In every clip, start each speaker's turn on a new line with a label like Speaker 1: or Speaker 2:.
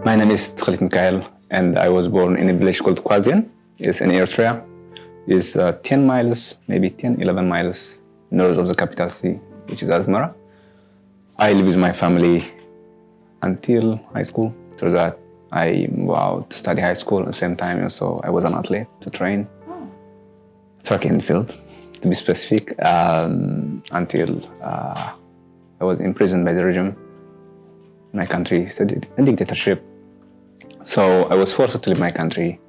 Speaker 1: My name is Teklit, and I was born in a village called Kwazian. It's in Eritrea. It's 10 miles, maybe 10, 11 miles north of the capital city, which is Asmara. I live with my family until high school. After that, I moved out to study high school at the same time. So I was an athlete to train, track and field, to be specific, until I was imprisoned by the regime. My country studied in dictatorship. So I was forced to leave my country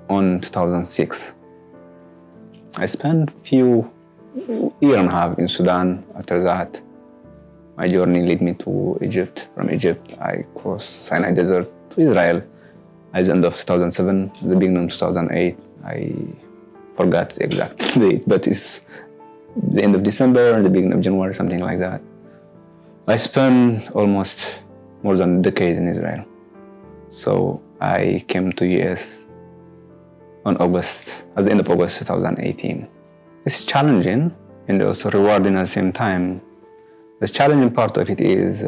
Speaker 1: on 2006. I spent few year and a half in Sudan. After that, my journey led me to Egypt. From Egypt, I crossed Sinai Desert to Israel at the end of 2007, the beginning of 2008. I forgot the exact date, but it's the end of December, the beginning of January, something like that. I spent almost more than a decade in Israel. So I came to US on at the end of August 2018. It's challenging and also rewarding at the same time. The challenging part of it is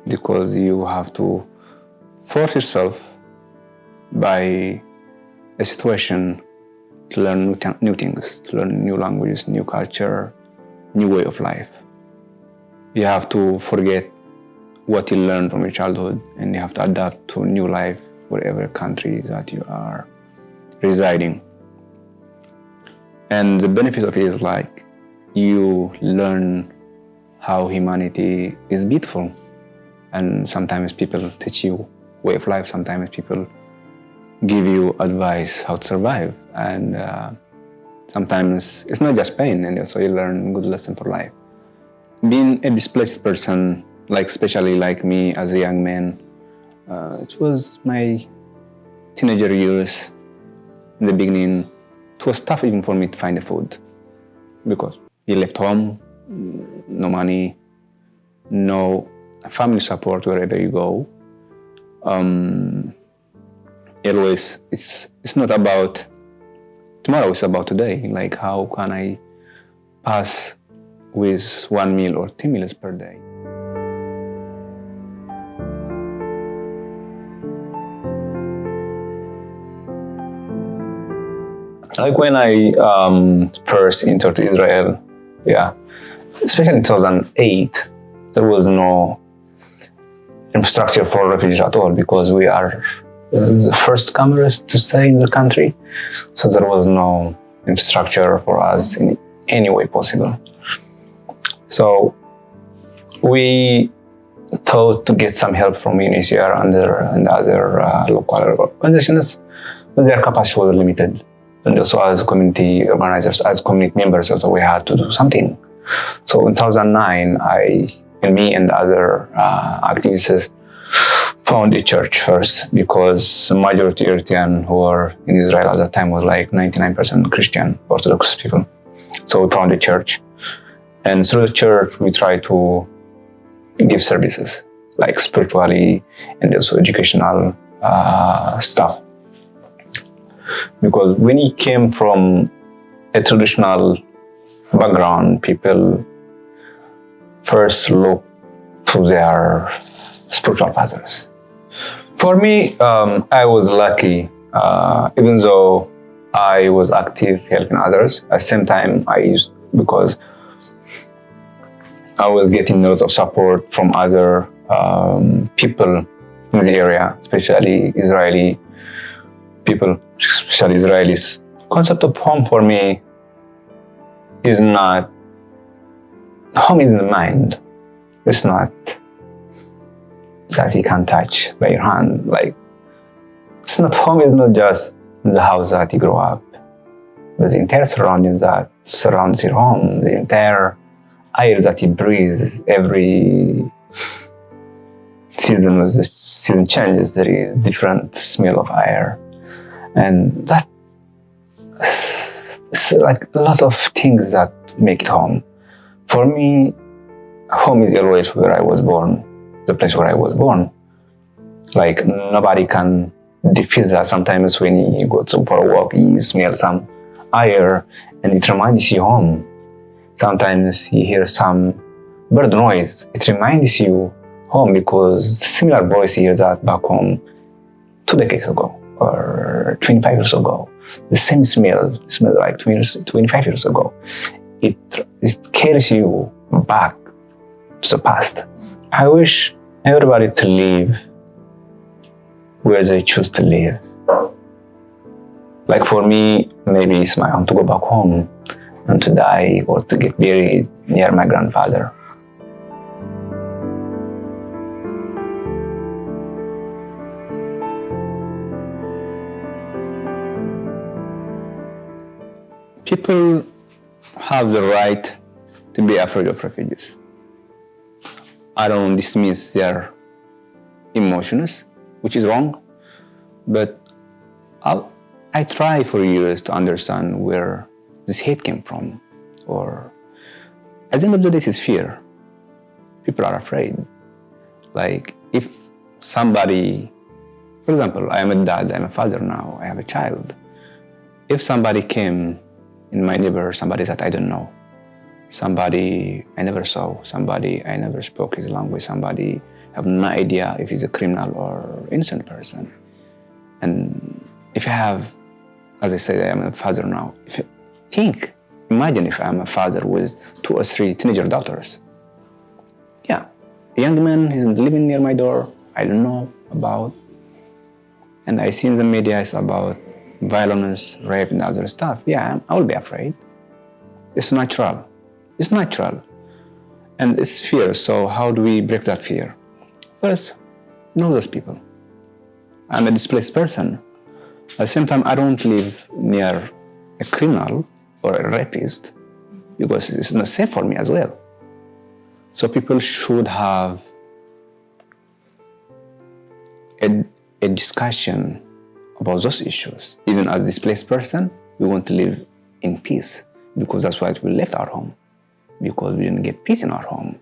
Speaker 1: because you have to force yourself by a situation to learn new things, to learn new languages, new culture, new way of life. You have to forget what you learned from your childhood, and you have to adapt to a new life, wherever country that you are residing. And the benefit of it is like you learn how humanity is beautiful. And sometimes people teach you way of life, sometimes people give you advice how to survive. And sometimes it's not just pain, and also you learn good lesson for life. Being a displaced person, like especially like me as a young man, it was my teenager years. In the beginning, it was tough even for me to find the food because you left home, no money, no family support wherever you go. Always, it's not about tomorrow, it's about today. Like, how can I pass with 1 meal or 2 meals per day? Like when I first entered Israel, especially in 2008, there was no infrastructure for refugees at all because we are the first comers to stay in the country. So there was no infrastructure for us in any way possible. So we thought to get some help from UNHCR and other local organizations, but their capacity was limited. And also as community organizers, as community members, also we had to do something. So in 2009, me and other activists found a church first, because the majority Eritrean who were in Israel at that time was like 99% Christian, Orthodox people. So we found a church. And through the church, we try to give services, like spiritually and also educational stuff. Because when he came from a traditional background, people first look to their spiritual fathers. For me, I was lucky, even though I was active helping others. At the same time, because I was getting lots of support from other people in the area, especially Israeli people, especially Israelis. Concept of home for me is not, home is in the mind. It's not that you can touch by your hand. Like, it's not, home is not just the house that you grow up, but the entire surroundings that surrounds your home, the entire air that you breathe. Every season, as the season changes, there is different smell of air. And that is like a lot of things that make it home. For me, home is always where I was born, the place where I was born. Like, nobody can defeat that. Sometimes when you go for a walk, you smell some air and it reminds you home. Sometimes you hear some bird noise, it reminds you home because similar voice here that back home 2 decades ago or 25 years ago. The same smell like 25 years ago. It carries you back to the past. I wish everybody to live where they choose to live. Like for me, maybe it's my own to go back home and to die or to get buried near my grandfather. People have the right to be afraid of refugees. I don't dismiss their emotions, which is wrong, but I try for years to understand where this hate came from, or at the end of the day, it's fear. People are afraid. Like if somebody, for example, I am a dad, I'm a father now, I have a child. If somebody came in my neighbor, somebody that I don't know, somebody I never saw, somebody I never spoke his language, somebody I have no idea if he's a criminal or innocent person. And if I have, as I said, I am a father now. If you imagine if I'm a father with 2 or 3 teenager daughters. Yeah, a young man is living near my door, I don't know about, and I see in the media it's about violence, rape, and other stuff. Yeah, I will be afraid. It's natural. It's natural. And it's fear. So how do we break that fear? First, know those people. I'm a displaced person. At the same time, I don't live near a criminal or a rapist because it's not safe for me as well. So people should have a discussion about those issues. Even as displaced person, we want to live in peace because that's why we left our home, because we didn't get peace in our home.